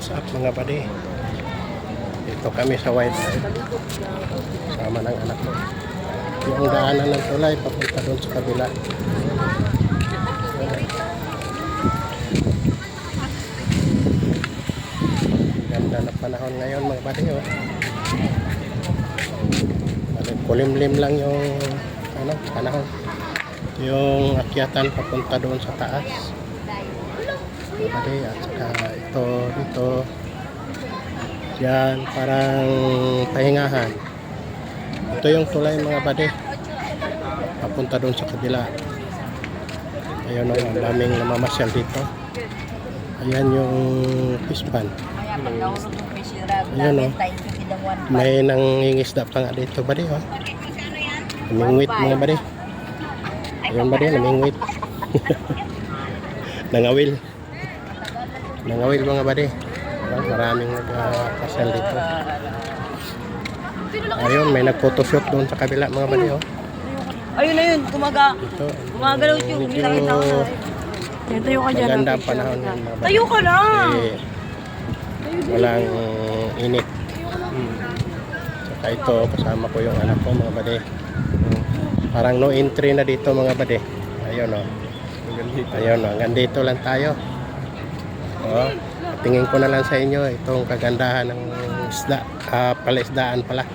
What's up mga buddy? Dito kami sa wildlife. Sama ng anak ko. Yung daanan ng tulay papunta doon sa kabila. Ganda na panahon ngayon mga buddy. Oh. Kulimlim lang yung panahon. Yung akyatan papunta doon sa taas. Mga buddy, at saka ito dito. Yan, parang pahingahan. Ito yung tulay mga buddy. Papunta doon sa kabila. Ayun o, ang daming namamasyal dito. Ayan yung fish pond. Ayan o. May nangingisda pa nga dito buddy o. Namingwit mga buddy. Ayun buddy, namingwit. Nangawil. Nangawil mga buddy. Maraming nagpasal dito. Ayun, may nag-photoshoot doon sa kabila mga buddy oh. Ayun na yun, gumagalaw yung nakita ko na. Tayo ka dyan. Maganda ang panahon yan mga buddy. Tayo ka na! Walang init. Saka ito, kasama ko yung anak ko mga buddy. Parang no entry na dito mga buddy. Ayun oh. Ayun oh, hanggang dito lang tayo. Oh. Tingin ko na lang sa inyo itong kagandahan ng isda, palaisdaan pala.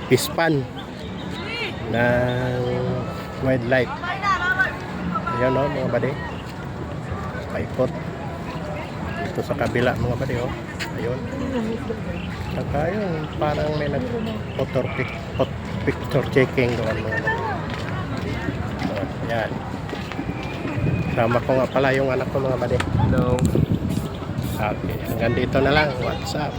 Fish pond ng wildlife. Ayan o mga buddy. Paikot. Ito sa kabila mga buddy o. Ayun. Saka yun, parang may picture checking doon mga buddy. Ayan. Sama ko nga pala yung anak ko mga buddy. Hello. Okay, hanggang dito na lang. What's up?